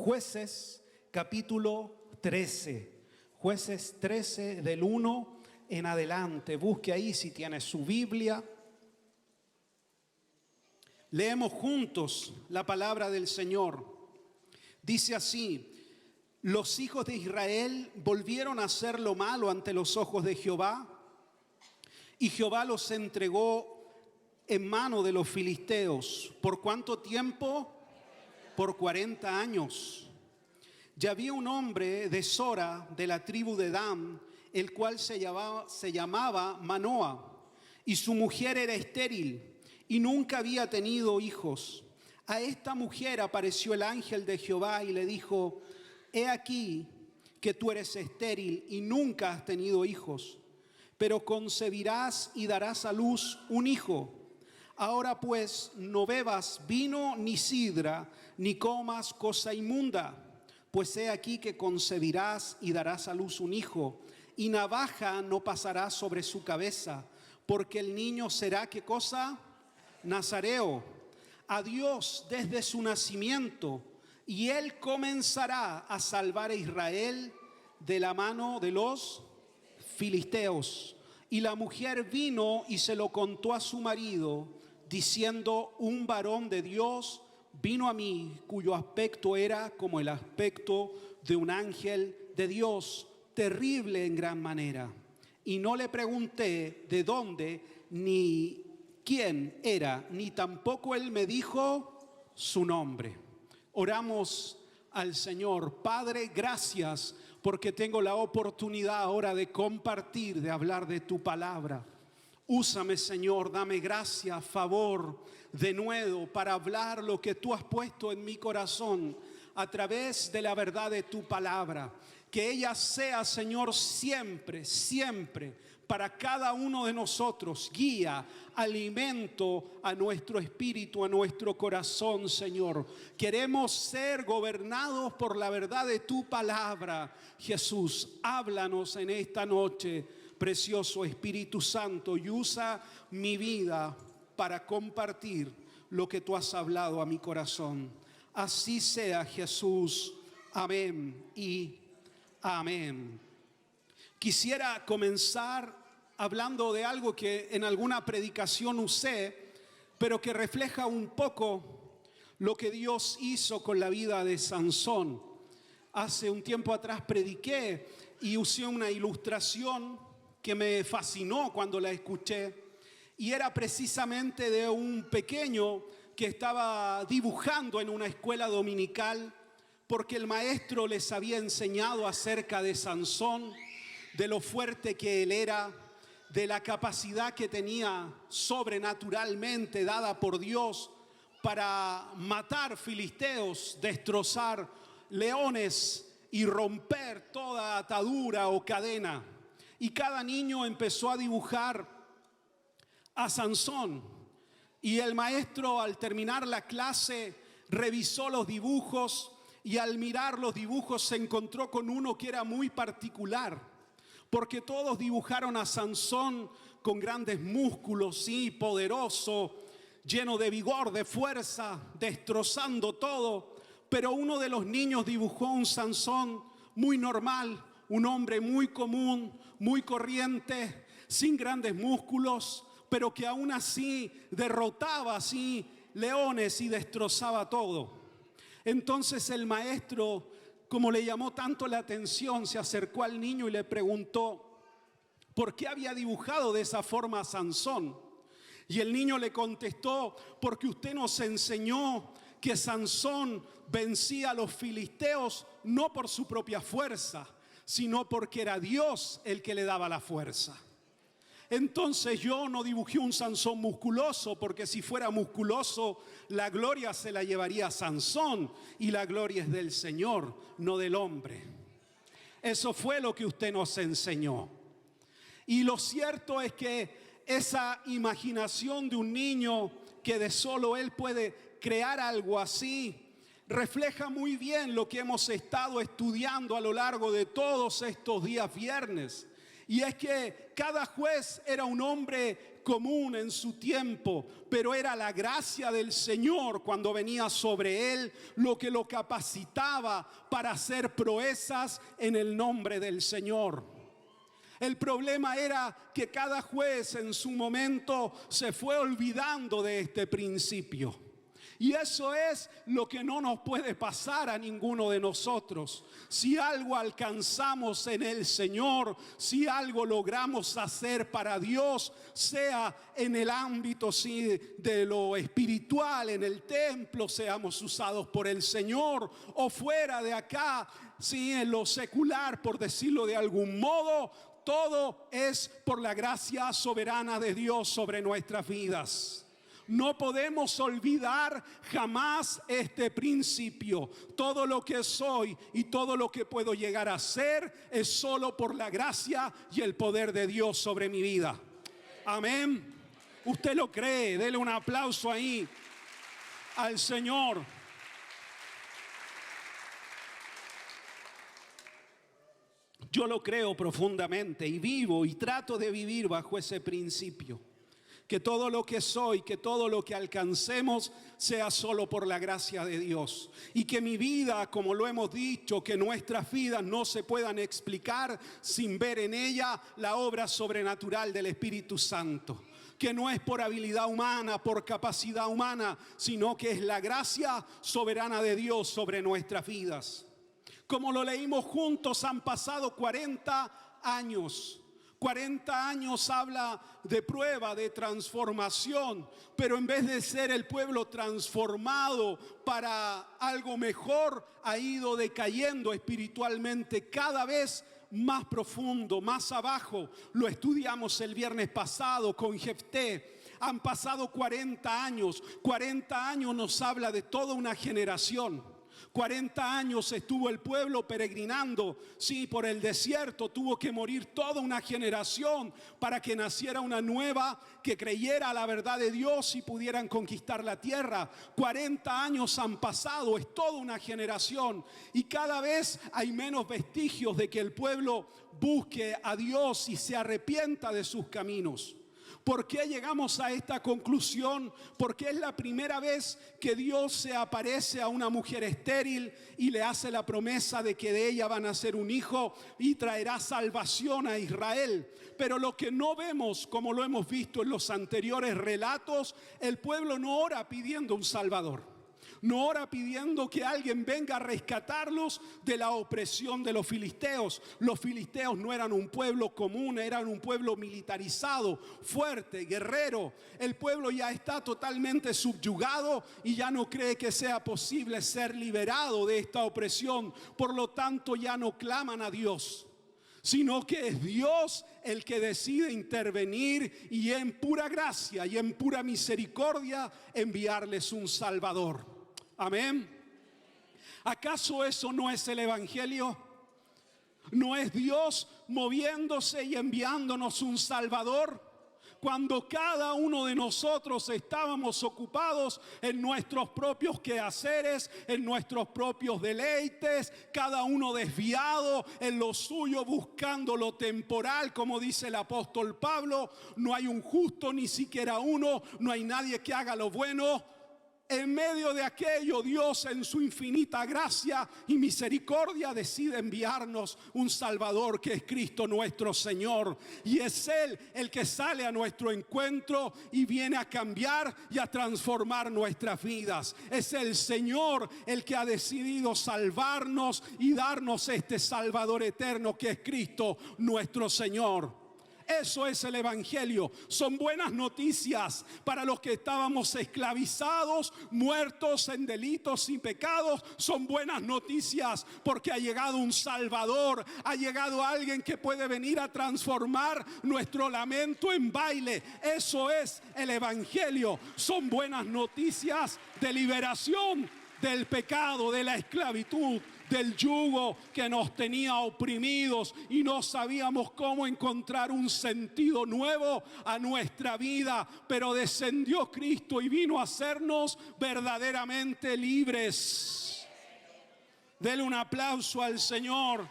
Jueces capítulo 13. Jueces 13 del 1 en adelante. Busque ahí si tiene su Biblia. Leemos juntos la palabra del Señor. Dice así: los hijos de Israel volvieron a hacer lo malo ante los ojos de Jehová, y Jehová los entregó en mano de los filisteos. ¿Por cuánto tiempo? Por 40 años. Y había un hombre de Sora, de la tribu de Dan, el cual se llamaba Manoa, y su mujer era estéril, y nunca había tenido hijos. A esta mujer apareció el ángel de Jehová y le dijo: he aquí que tú eres estéril y nunca has tenido hijos, pero concebirás y darás a luz un hijo. Ahora pues, no bebas vino ni sidra, ni comas cosa inmunda, pues he aquí que concebirás y darás a luz un hijo, y navaja no pasará sobre su cabeza, porque el niño será, ¿qué cosa? Nazareo a Dios desde su nacimiento, y él comenzará a salvar a Israel de la mano de los filisteos. Y la mujer vino y se lo contó a su marido, diciendo: un varón de Dios vino a mí, cuyo aspecto era como el aspecto de un ángel de Dios, terrible en gran manera. Y no le pregunté de dónde ni quién era, ni tampoco él me dijo su nombre. Oramos al Señor. Padre, gracias porque tengo la oportunidad ahora de compartir, de hablar de tu palabra. Úsame, Señor, dame gracia, favor, denuedo para hablar lo que tú has puesto en mi corazón a través de la verdad de tu palabra. Que ella sea, Señor, siempre, siempre para cada uno de nosotros guía, alimento a nuestro espíritu, a nuestro corazón, Señor. Queremos ser gobernados por la verdad de tu palabra. Jesús, háblanos en esta noche, precioso Espíritu Santo, y usa mi vida para compartir lo que tú has hablado a mi corazón. Así sea, Jesús. Amén y amén. Quisiera comenzar hablando de algo que en alguna predicación usé, pero que refleja un poco lo que Dios hizo con la vida de Sansón. Hace un tiempo atrás prediqué y usé una ilustración que me fascinó cuando la escuché, y era precisamente de un pequeño que estaba dibujando en una escuela dominical, porque el maestro les había enseñado acerca de Sansón, de lo fuerte que él era, de la capacidad que tenía sobrenaturalmente dada por Dios para matar filisteos, destrozar leones y romper toda atadura o cadena. Y cada niño empezó a dibujar a Sansón, y el maestro, al terminar la clase, revisó los dibujos, y al mirar los dibujos se encontró con uno que era muy particular, porque todos dibujaron a Sansón con grandes músculos, sí, poderoso, lleno de vigor, de fuerza, destrozando todo. Pero uno de los niños dibujó a un Sansón muy normal, un hombre muy común, muy corriente, sin grandes músculos, pero que aún así derrotaba así leones y destrozaba todo. Entonces el maestro, como le llamó tanto la atención, se acercó al niño y le preguntó por qué había dibujado de esa forma a Sansón. Y el niño le contestó: porque usted nos enseñó que Sansón vencía a los filisteos no por su propia fuerza, sino porque era Dios el que le daba la fuerza. Entonces yo no dibujé un Sansón musculoso, porque si fuera musculoso, la gloria se la llevaría a Sansón, y la gloria es del Señor, no del hombre. Eso fue lo que usted nos enseñó. Y lo cierto es que esa imaginación de un niño, que de solo él puede crear algo así, refleja muy bien lo que hemos estado estudiando a lo largo de todos estos días viernes. Y es que cada juez era un hombre común en su tiempo, pero era la gracia del Señor cuando venía sobre él lo que lo capacitaba para hacer proezas en el nombre del Señor. El problema era que cada juez en su momento se fue olvidando de este principio. Y eso es lo que no nos puede pasar a ninguno de nosotros. Si algo alcanzamos en el Señor, si algo logramos hacer para Dios, sea en el ámbito de lo espiritual, en el templo, seamos usados por el Señor, o fuera de acá, en lo secular, por decirlo de algún modo, todo es por la gracia soberana de Dios sobre nuestras vidas. No podemos olvidar jamás este principio. Todo lo que soy y todo lo que puedo llegar a ser es solo por la gracia y el poder de Dios sobre mi vida. Amén. ¿Usted lo cree? Dele un aplauso ahí al Señor. Yo lo creo profundamente y vivo y trato de vivir bajo ese principio. Que todo lo que soy, que todo lo que alcancemos sea solo por la gracia de Dios. Y que mi vida, como lo hemos dicho, que nuestras vidas no se puedan explicar sin ver en ella la obra sobrenatural del Espíritu Santo. Que no es por habilidad humana, por capacidad humana, sino que es la gracia soberana de Dios sobre nuestras vidas. Como lo leímos juntos, han pasado 40 años. 40 años habla de prueba, de transformación, pero en vez de ser el pueblo transformado para algo mejor, ha ido decayendo espiritualmente cada vez más profundo, más abajo. Lo estudiamos el viernes pasado con Jefté. Han pasado 40 años. 40 años nos habla de toda una generación. 40 años estuvo el pueblo peregrinando, por el desierto. Tuvo que morir toda una generación para que naciera una nueva que creyera a la verdad de Dios y pudieran conquistar la tierra. 40 años han pasado, es toda una generación, y cada vez hay menos vestigios de que el pueblo busque a Dios y se arrepienta de sus caminos. ¿Por qué llegamos a esta conclusión? Porque es la primera vez que Dios se aparece a una mujer estéril y le hace la promesa de que de ella va a nacer un hijo y traerá salvación a Israel. Pero lo que no vemos, como lo hemos visto en los anteriores relatos, el pueblo no ora pidiendo un salvador. No ora pidiendo que alguien venga a rescatarlos de la opresión de los filisteos. Los filisteos no eran un pueblo común, eran un pueblo militarizado, fuerte, guerrero. El pueblo ya está totalmente subyugado y ya no cree que sea posible ser liberado de esta opresión. Por lo tanto, ya no claman a Dios, sino que es Dios el que decide intervenir y en pura gracia y en pura misericordia enviarles un Salvador. Amén. ¿Acaso eso no es el Evangelio? ¿No es Dios moviéndose y enviándonos un Salvador? Cuando cada uno de nosotros estábamos ocupados en nuestros propios quehaceres, en nuestros propios deleites, cada uno desviado en lo suyo, buscando lo temporal, como dice el apóstol Pablo. No hay un justo, ni siquiera uno, no hay nadie que haga lo bueno. En medio de aquello, Dios en su infinita gracia y misericordia decide enviarnos un Salvador, que es Cristo nuestro Señor. Y es Él el que sale a nuestro encuentro y viene a cambiar y a transformar nuestras vidas. Es el Señor el que ha decidido salvarnos y darnos este Salvador eterno, que es Cristo nuestro Señor. Eso es el Evangelio. Son buenas noticias para los que estábamos esclavizados, muertos en delitos y pecados. Son buenas noticias porque ha llegado un Salvador. Ha llegado alguien que puede venir a transformar nuestro lamento en baile. Eso es el Evangelio. Son buenas noticias de liberación del pecado, de la esclavitud, del yugo que nos tenía oprimidos y no sabíamos cómo encontrar un sentido nuevo a nuestra vida. Pero descendió Cristo y vino a hacernos verdaderamente libres. Dele un aplauso al Señor.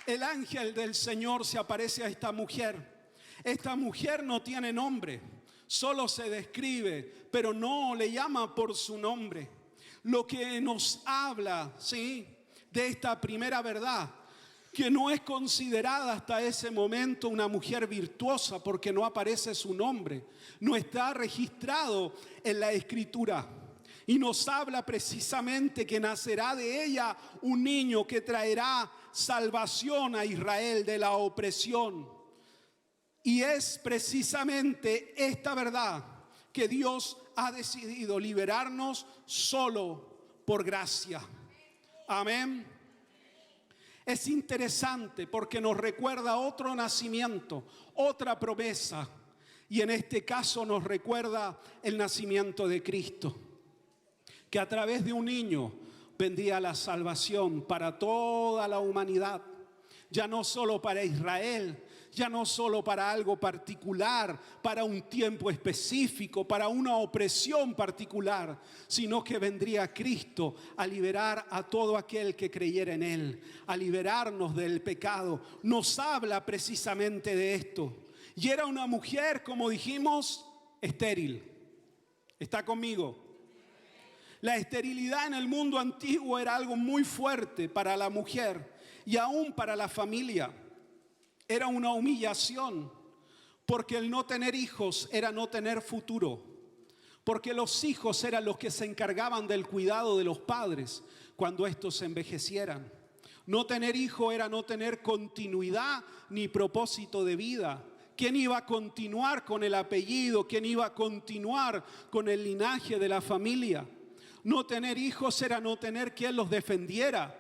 El ángel del Señor se aparece a esta mujer. Esta mujer no tiene nombre, solo se describe, pero no le llama por su nombre. Lo que nos habla, ¿sí?, de esta primera verdad, que no es considerada hasta ese momento una mujer virtuosa porque no aparece su nombre, no está registrado en la Escritura. Y nos habla precisamente que nacerá de ella un niño que traerá salvación a Israel de la opresión. Y es precisamente esta verdad que Dios ha decidido liberarnos solo por gracia. Amén. Es interesante porque nos recuerda otro nacimiento, otra promesa. Y en este caso nos recuerda el nacimiento de Cristo, que a través de un niño vendría la salvación para toda la humanidad. Ya no solo para Israel, ya no solo para algo particular, para un tiempo específico, para una opresión particular, sino que vendría Cristo a liberar a todo aquel que creyera en Él, a liberarnos del pecado. Nos habla precisamente de esto. Y era una mujer, como dijimos, estéril. ¿Está conmigo? La esterilidad en el mundo antiguo era algo muy fuerte para la mujer y aún para la familia. Era una humillación, porque el no tener hijos era no tener futuro, porque los hijos eran los que se encargaban del cuidado de los padres cuando estos envejecieran. No tener hijo era no tener continuidad ni propósito de vida. ¿Quién iba a continuar con el apellido? ¿Quién iba a continuar con el linaje de la familia? No tener hijos era no tener quien los defendiera.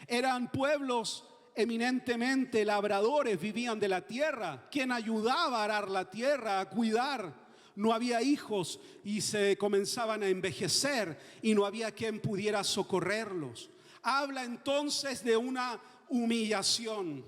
Eran pueblos eminentemente labradores, vivían de la tierra. ¿Quién ayudaba a arar la tierra, a cuidar? No había hijos y se comenzaban a envejecer y no había quien pudiera socorrerlos. Habla entonces de una humillación,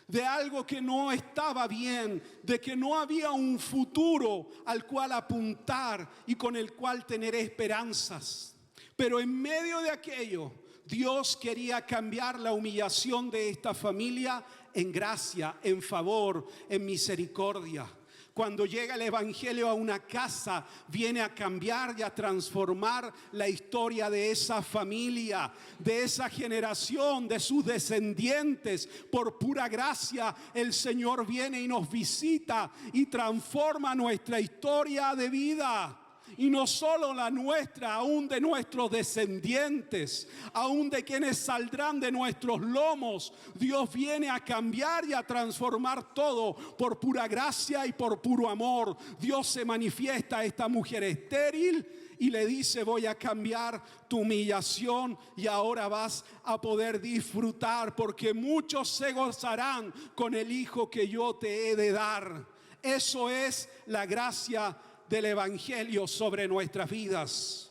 de algo que no estaba bien, de que no había un futuro al cual apuntar y con el cual tener esperanzas. Pero en medio de aquello, Dios quería cambiar la humillación de esta familia en gracia, en favor, en misericordia. Cuando llega el evangelio a una casa, viene a cambiar y a transformar la historia de esa familia, de esa generación, de sus descendientes. Por pura gracia, el Señor viene y nos visita y transforma nuestra historia de vida. Y no solo la nuestra, aún de nuestros descendientes, aún de quienes saldrán de nuestros lomos. Dios viene a cambiar y a transformar todo por pura gracia y por puro amor. Dios se manifiesta a esta mujer estéril y le dice: voy a cambiar tu humillación y ahora vas a poder disfrutar, porque muchos se gozarán con el hijo que yo te he de dar. Eso es la gracia del evangelio sobre nuestras vidas.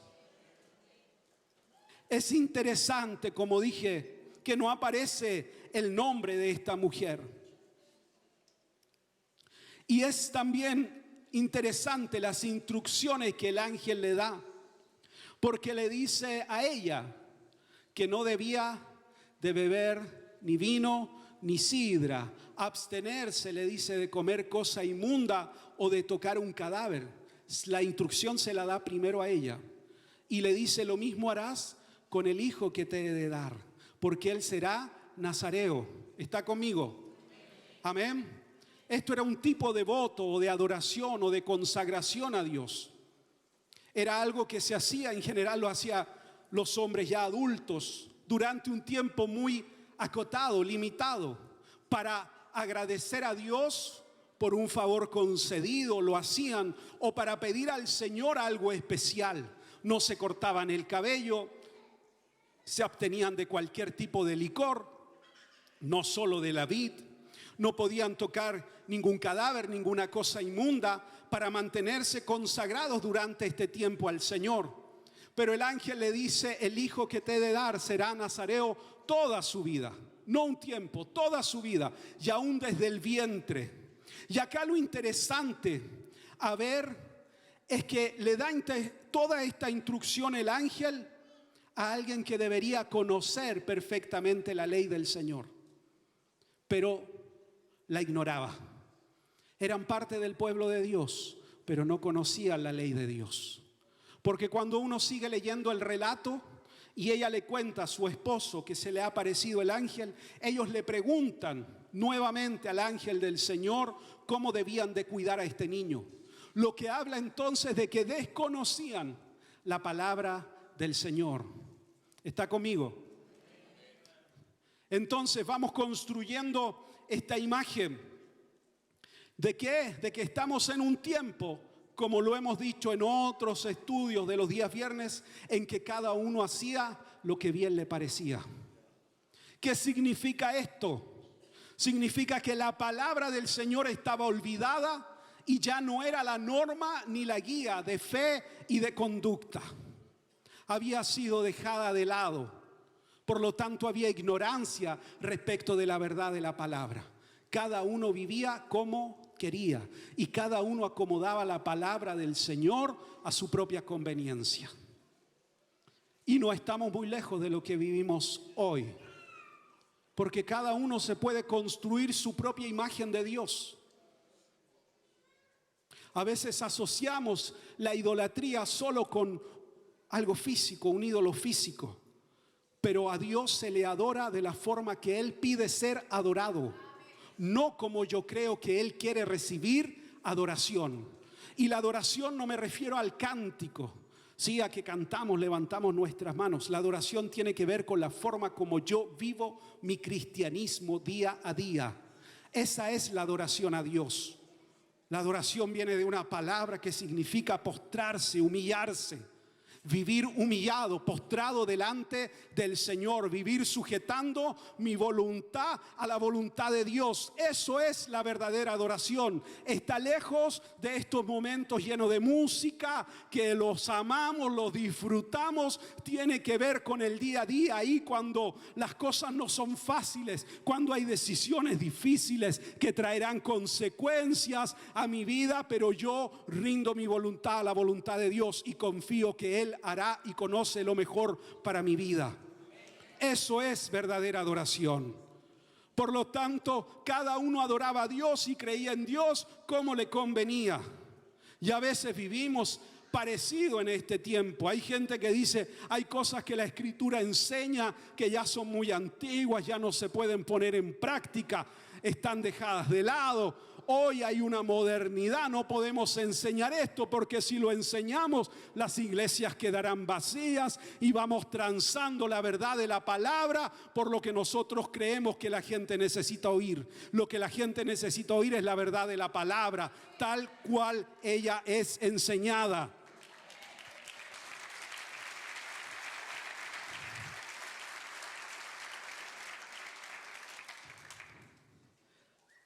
Es interesante, como dije, que no aparece el nombre de esta mujer. Y es también interesante las instrucciones que el ángel le da, porque le dice a ella que no debía de beber ni vino ni sidra, abstenerse, le dice, de comer cosa inmunda o de tocar un cadáver. La instrucción se la da primero a ella y le dice: lo mismo harás con el hijo que te he de dar, porque él será nazareo. ¿Está conmigo? Amén. Esto era un tipo de voto o de adoración o de consagración a Dios. Era algo que se hacía, en general lo hacían los hombres ya adultos, durante un tiempo muy acotado, limitado, para agradecer a Dios por un favor concedido. Lo hacían o para pedir al Señor algo especial. No se cortaban el cabello, se abstenían de cualquier tipo de licor, no solo de la vid, no podían tocar ningún cadáver, ninguna cosa inmunda, para mantenerse consagrados durante este tiempo al Señor. Pero el ángel le dice: el hijo que te he de dar será nazareo toda su vida, no un tiempo, toda su vida, y aún desde el vientre. Y acá lo interesante a ver es que le da toda esta instrucción el ángel a alguien que debería conocer perfectamente la ley del Señor. pero la ignoraba. Eran parte del pueblo de Dios, pero no conocían la ley de Dios. Porque cuando uno sigue leyendo el relato y ella le cuenta a su esposo que se le ha aparecido el ángel, ellos le preguntan nuevamente al ángel del Señor cómo debían de cuidar a este niño. Lo que habla entonces de que desconocían la palabra del Señor. ¿Está conmigo? Entonces vamos construyendo esta imagen. ¿De qué? De que estamos en un tiempo, como lo hemos dicho en otros estudios de los días viernes, en que cada uno hacía lo que bien le parecía. ¿Qué significa esto? Significa que la palabra del Señor estaba olvidada y ya no era la norma ni la guía de fe y de conducta. Había sido dejada de lado. Por lo tanto, había ignorancia respecto de la verdad de la palabra. Cada uno vivía como quería y cada uno acomodaba la palabra del Señor a su propia conveniencia. Y no estamos muy lejos de lo que vivimos hoy, porque cada uno se puede construir su propia imagen de Dios. A veces asociamos la idolatría solo con algo físico, un ídolo físico, pero a Dios se le adora de la forma que Él pide ser adorado, no como yo creo que Él quiere recibir adoración. Y la adoración no me refiero al cántico, sí, a que cantamos, levantamos nuestras manos. La adoración tiene que ver con la forma como yo vivo mi cristianismo día a día. Esa es la adoración a Dios. La adoración viene de una palabra que significa postrarse, humillarse. Vivir humillado, postrado delante del Señor, vivir sujetando mi voluntad a la voluntad de Dios. Eso es la verdadera adoración. Está lejos de estos momentos llenos de música, que los amamos, los disfrutamos. Tiene que ver con el día a día, ahí cuando las cosas no son fáciles, cuando hay decisiones difíciles que traerán consecuencias a mi vida, pero yo rindo mi voluntad a la voluntad de Dios y confío que Él hará y conoce lo mejor para mi vida. Eso es verdadera adoración. Por lo tanto, cada uno adoraba a Dios y creía en Dios como le convenía. Y a veces vivimos parecido en este tiempo. Hay gente que dice, hay cosas que la Escritura enseña que ya son muy antiguas, ya no se pueden poner en práctica, están dejadas de lado. Hoy hay una modernidad, no podemos enseñar esto porque si lo enseñamos las iglesias quedarán vacías y vamos transando la verdad de la palabra por lo que nosotros creemos que la gente necesita oír. Lo que la gente necesita oír es la verdad de la palabra, tal cual ella es enseñada.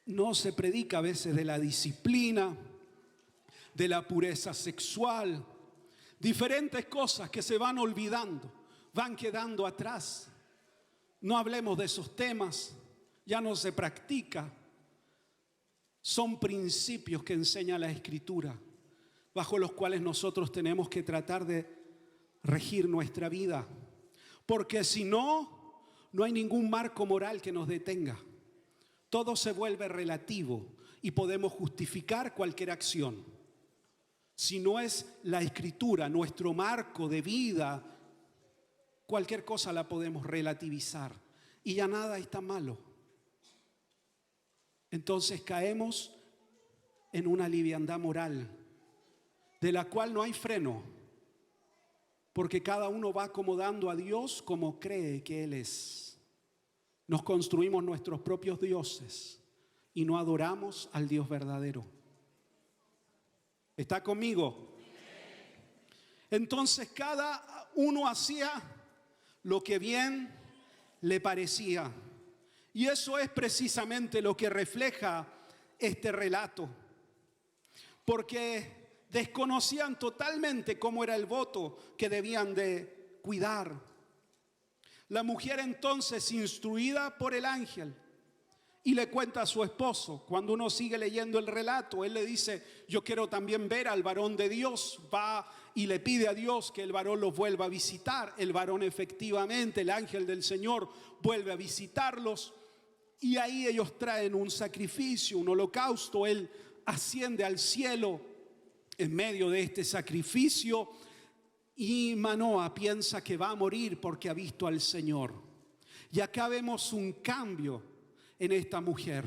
No se predica a veces de la disciplina, de la pureza sexual, diferentes cosas que se van olvidando, van quedando atrás. No hablemos de esos temas, ya no se practica. Son principios que enseña la Escritura, bajo los cuales nosotros tenemos que tratar de regir nuestra vida, porque si no, no hay ningún marco moral que nos detenga. Todo se vuelve relativo y podemos justificar cualquier acción. Si no es la Escritura, nuestro marco de vida, cualquier cosa la podemos relativizar y ya nada está malo. Entonces caemos en una liviandad moral de la cual no hay freno, porque cada uno va acomodando a Dios como cree que Él es. Nos construimos nuestros propios dioses y no adoramos al Dios verdadero. ¿Está conmigo? Entonces cada uno hacía lo que bien le parecía. Y eso es precisamente lo que refleja este relato. Porque desconocían totalmente cómo era el voto que debían de cuidar. La mujer entonces, instruida por el ángel, y le cuenta a su esposo. Cuando uno sigue leyendo el relato, él le dice, yo quiero también ver al varón de Dios. Va y le pide a Dios que el varón los vuelva a visitar. El varón efectivamente, el ángel del Señor, vuelve a visitarlos. Y ahí ellos traen un sacrificio, un holocausto. Él asciende al cielo en medio de este sacrificio y Manoa piensa que va a morir porque ha visto al Señor. Y acá vemos un cambio en esta mujer.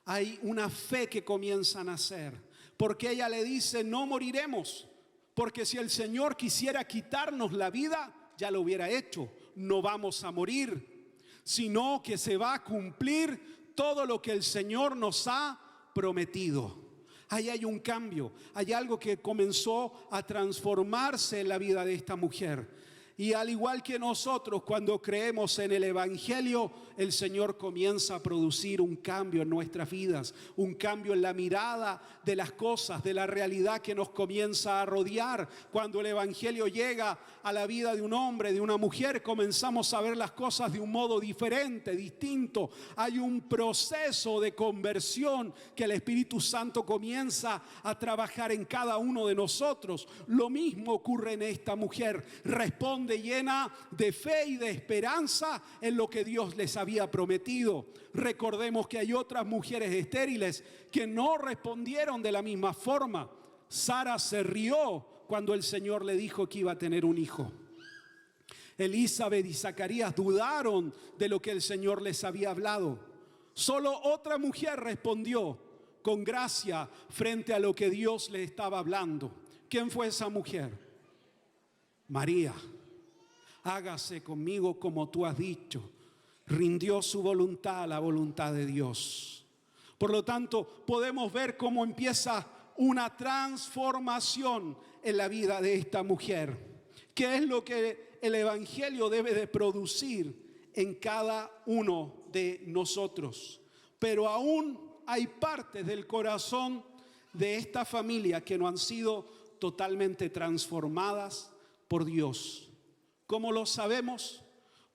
Hay una fe que comienza a nacer, porque ella le dice: no moriremos, porque si el Señor quisiera quitarnos la vida, ya lo hubiera hecho. No vamos a morir, sino que se va a cumplir todo lo que el Señor nos ha prometido. Ahí hay un cambio, hay algo que comenzó a transformarse en la vida de esta mujer. Y al igual que nosotros, cuando creemos en el Evangelio, el Señor comienza a producir un cambio en nuestras vidas, un cambio en la mirada de las cosas, de la realidad que nos comienza a rodear. Cuando el Evangelio llega a la vida de un hombre, de una mujer, comenzamos a ver las cosas de un modo diferente, distinto. Hay un proceso de conversión que el Espíritu Santo comienza a trabajar en cada uno de nosotros. Lo mismo ocurre en esta mujer. Responde llena de fe y de esperanza en lo que Dios les había prometido. Recordemos que hay otras mujeres estériles que no respondieron de la misma forma. Sara se rió cuando el Señor le dijo que iba a tener un hijo. Elizabeth y Zacarías dudaron de lo que el Señor les había hablado. Solo otra mujer respondió con gracia frente a lo que Dios le estaba hablando. ¿Quién fue esa mujer? María. Hágase conmigo como tú has dicho. Rindió su voluntad a la voluntad de Dios. Por lo tanto, podemos ver cómo empieza una transformación en la vida de esta mujer. ¿Qué es lo que el Evangelio debe de producir en cada uno de nosotros? Pero aún hay partes del corazón de esta familia que no han sido totalmente transformadas por Dios. ¿Cómo lo sabemos?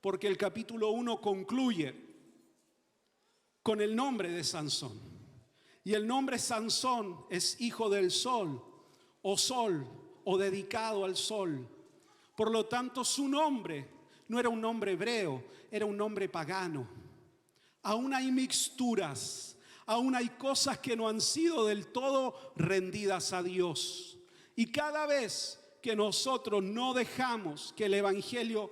Porque el capítulo 1 concluye con el nombre de Sansón. Y el nombre Sansón es hijo del sol o dedicado al sol. Por lo tanto, su nombre no era un nombre hebreo, era un nombre pagano. Aún hay mixturas, aún hay cosas que no han sido del todo rendidas a Dios. Y cada vez que nosotros no dejamos que el Evangelio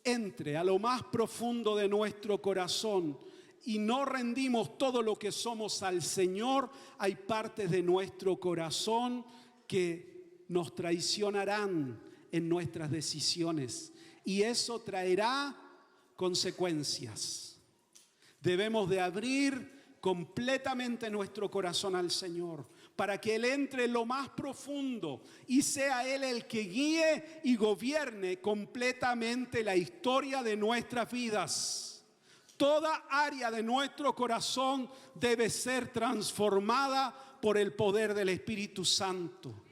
entre a lo más profundo de nuestro corazón y no rendimos todo lo que somos al Señor, hay partes de nuestro corazón que nos traicionarán en nuestras decisiones y eso traerá consecuencias. Debemos de abrir completamente nuestro corazón al Señor, para que Él entre en lo más profundo y sea Él el que guíe y gobierne completamente la historia de nuestras vidas. Toda área de nuestro corazón debe ser transformada por el poder del Espíritu Santo.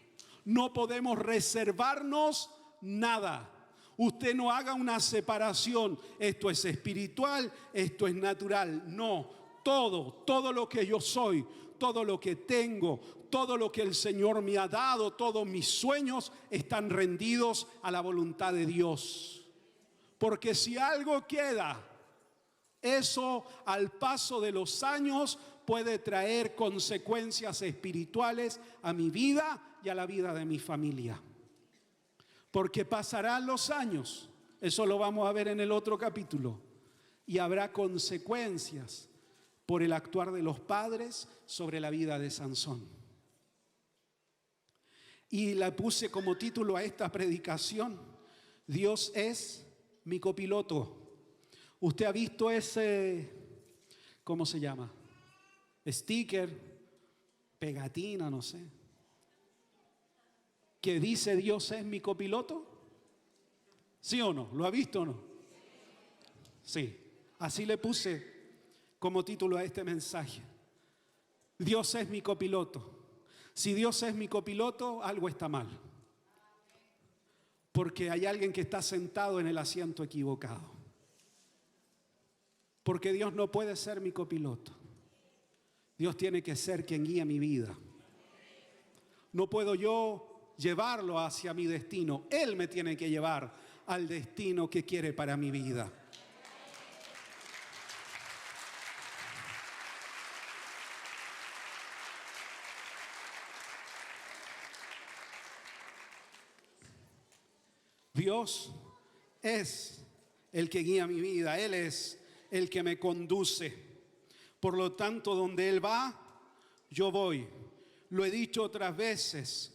No podemos reservarnos nada. Usted no haga una separación. Esto es espiritual, esto es natural. No, todo lo que yo soy, todo lo que tengo, todo lo que el Señor me ha dado, todos mis sueños están rendidos a la voluntad de Dios. Porque si algo queda, eso al paso de los años puede traer consecuencias espirituales a mi vida y a la vida de mi familia. Porque pasarán los años, eso lo vamos a ver en el otro capítulo, y habrá consecuencias por el actuar de los padres sobre la vida de Sansón. Y la puse como título a esta predicación: Dios es mi copiloto. Usted ha visto ese, ¿cómo se llama? Sticker, pegatina, no sé, que dice Dios es mi copiloto. ¿Sí o no? ¿Lo ha visto o no? Sí, así le puse como título a este mensaje. Dios es mi copiloto. Si Dios es mi copiloto, algo está mal. Porque hay alguien que está sentado en el asiento equivocado. Porque Dios no puede ser mi copiloto. Dios tiene que ser quien guía mi vida. No puedo yo llevarlo hacia mi destino. Él me tiene que llevar al destino que quiere para mi vida. Dios es el que guía mi vida, Él es el que me conduce. Por lo tanto, donde Él va, yo voy. Lo he dicho otras veces,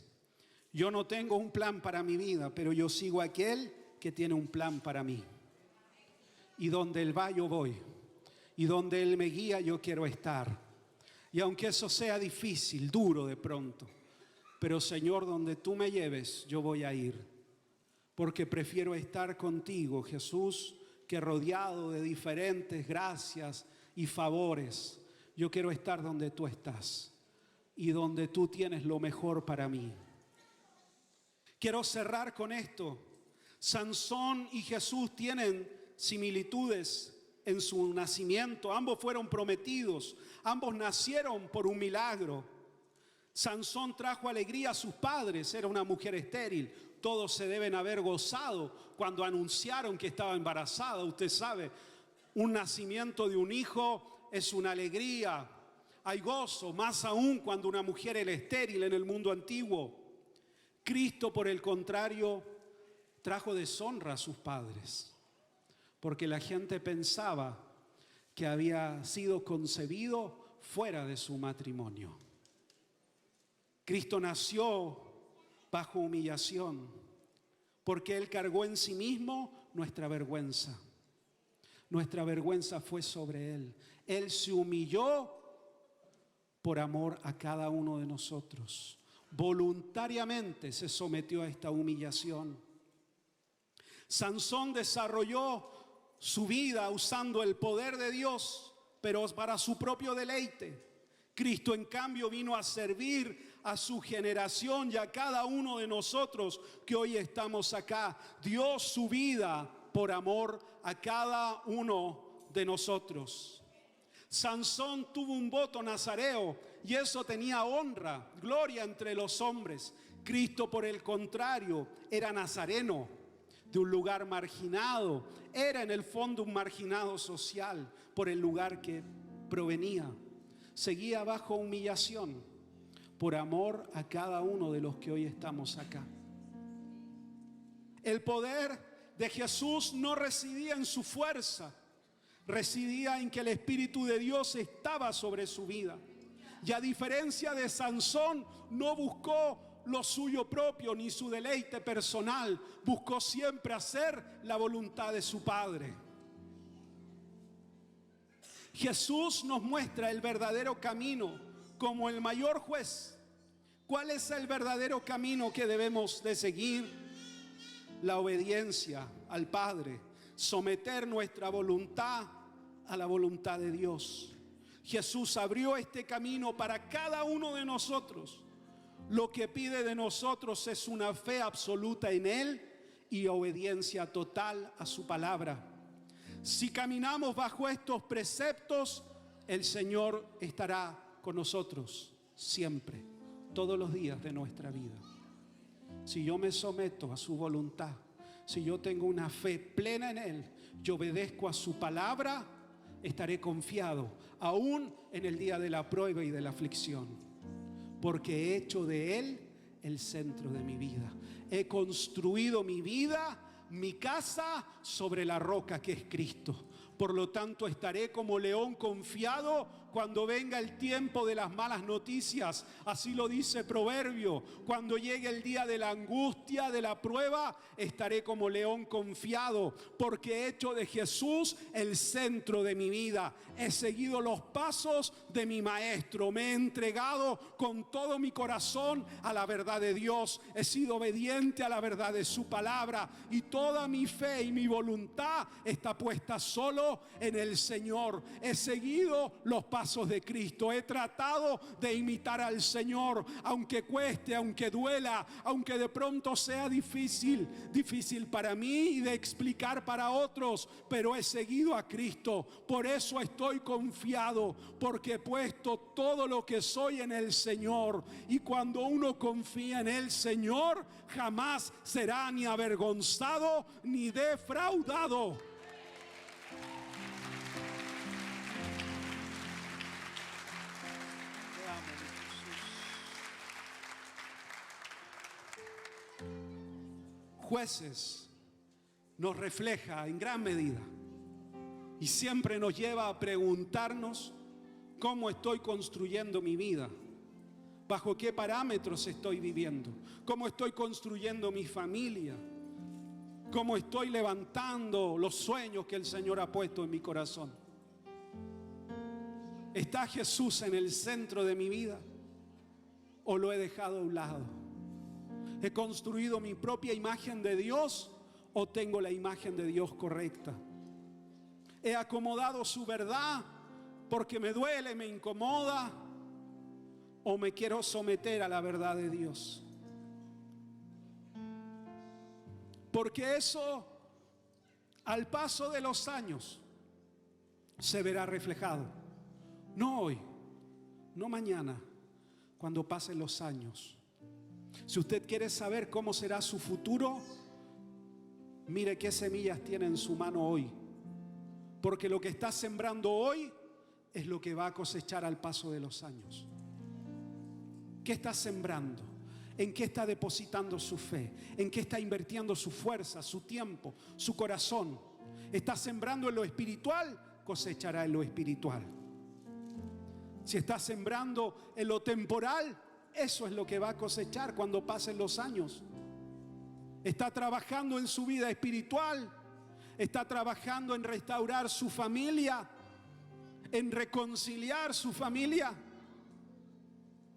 yo no tengo un plan para mi vida, pero yo sigo a aquel que tiene un plan para mí. Y donde Él va, yo voy. Y donde Él me guía, yo quiero estar. Y aunque eso sea difícil, duro de pronto, pero Señor, donde tú me lleves, yo voy a ir. Porque prefiero estar contigo, Jesús, que rodeado de diferentes gracias y favores. Yo quiero estar donde tú estás y donde tú tienes lo mejor para mí. Quiero cerrar con esto. Sansón y Jesús tienen similitudes en su nacimiento. Ambos fueron prometidos, ambos nacieron por un milagro. Sansón trajo alegría a sus padres, era una mujer estéril. Todos se deben haber gozado cuando anunciaron que estaba embarazada. Usted sabe, un nacimiento de un hijo es una alegría. Hay gozo, más aún cuando una mujer era estéril en el mundo antiguo. Cristo, por el contrario, trajo deshonra a sus padres, porque la gente pensaba que había sido concebido fuera de su matrimonio. Cristo nació bajo humillación, porque Él cargó en sí mismo nuestra vergüenza. Nuestra vergüenza fue sobre Él. Él se humilló por amor a cada uno de nosotros. Voluntariamente se sometió a esta humillación. Sansón desarrolló su vida usando el poder de Dios, pero para su propio deleite. Cristo, en cambio, vino a servir a su generación y a cada uno de nosotros que hoy estamos acá. Dio su vida por amor a cada uno de nosotros. Sansón tuvo un voto nazareo y eso tenía honra, gloria entre los hombres. Cristo, por el contrario, era nazareno de un lugar marginado. Era en el fondo un marginado social por el lugar que provenía. Seguía bajo humillación por amor a cada uno de los que hoy estamos acá. El poder de Jesús no residía en su fuerza, residía en que el Espíritu de Dios estaba sobre su vida. Y a diferencia de Sansón, no buscó lo suyo propio ni su deleite personal, buscó siempre hacer la voluntad de su Padre. Jesús nos muestra el verdadero camino como el mayor juez. ¿Cuál es el verdadero camino que debemos de seguir? La obediencia al Padre, someter nuestra voluntad a la voluntad de Dios. Jesús abrió este camino para cada uno de nosotros. Lo que pide de nosotros es una fe absoluta en Él y obediencia total a su palabra. Si caminamos bajo estos preceptos, el Señor estará con nosotros siempre, todos los días de nuestra vida. Si yo me someto a su voluntad, si yo tengo una fe plena en Él, yo obedezco a su palabra, estaré confiado, aún en el día de la prueba y de la aflicción, porque he hecho de Él el centro de mi vida. He construido mi vida, mi casa, sobre la roca que es Cristo. Por lo tanto, estaré como león confiado cuando venga el tiempo de las malas noticias. Así lo dice Proverbio. Cuando llegue el día de la angustia, de la prueba, estaré como león confiado, porque he hecho de Jesús el centro de mi vida. He seguido los pasos de mi Maestro. Me he entregado con todo mi corazón a la verdad de Dios. He sido obediente a la verdad de su palabra, y toda mi fe y mi voluntad está puesta solo en el Señor. He seguido los pasos de Cristo. He tratado de imitar al Señor, aunque cueste, aunque duela, aunque de pronto sea difícil para mí y de explicar para otros, pero he seguido a Cristo. Por eso estoy confiado, porque he puesto todo lo que soy en el Señor. Y cuando uno confía en el Señor, jamás será ni avergonzado ni defraudado. Jueces nos refleja en gran medida y siempre nos lleva a preguntarnos cómo estoy construyendo mi vida, bajo qué parámetros estoy viviendo, cómo estoy construyendo mi familia, cómo estoy levantando los sueños que el Señor ha puesto en mi corazón. ¿Está Jesús en el centro de mi vida o lo he dejado a un lado? ¿He construido mi propia imagen de Dios o tengo la imagen de Dios correcta? ¿He acomodado su verdad porque me duele, me incomoda, o me quiero someter a la verdad de Dios? Porque eso, al paso de los años, se verá reflejado. No hoy, no mañana, cuando pasen los años. Si usted quiere saber cómo será su futuro, mire qué semillas tiene en su mano hoy. Porque lo que está sembrando hoy es lo que va a cosechar al paso de los años. ¿Qué está sembrando? ¿En qué está depositando su fe? ¿En qué está invirtiendo su fuerza, su tiempo, su corazón? ¿Está sembrando en lo espiritual? Cosechará en lo espiritual. Si está sembrando en lo temporal, eso es lo que va a cosechar cuando pasen los años. Está trabajando en su vida espiritual, está trabajando en restaurar su familia, en reconciliar su familia.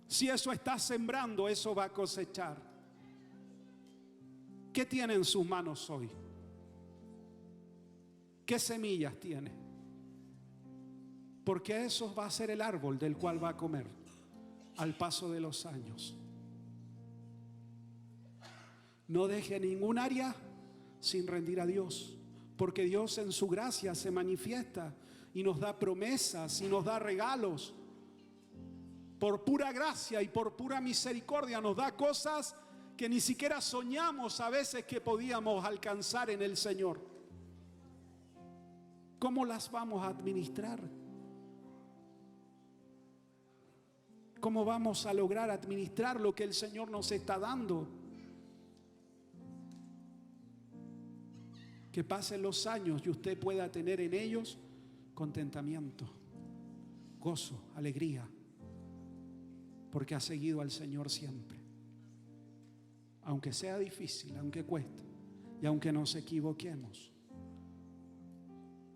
Si eso está sembrando, eso va a cosechar. ¿Qué tiene en sus manos hoy? ¿Qué semillas tiene? Porque eso va a ser el árbol del cual va a comer al paso de los años. No deje ningún área sin rendir a Dios, porque Dios en su gracia se manifiesta y nos da promesas y nos da regalos. Por pura gracia y por pura misericordia nos da cosas que ni siquiera soñamos a veces que podíamos alcanzar en el Señor. ¿Cómo las vamos a administrar? ¿Cómo vamos a lograr administrar lo que el Señor nos está dando? Que pasen los años y usted pueda tener en ellos contentamiento, gozo, alegría, porque ha seguido al Señor siempre. Aunque sea difícil, aunque cueste y aunque nos equivoquemos.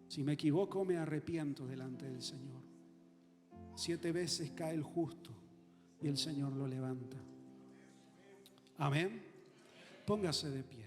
Si me equivoco, me arrepiento delante del Señor. 7 veces cae el justo y el Señor lo levanta. Amén. Póngase de pie.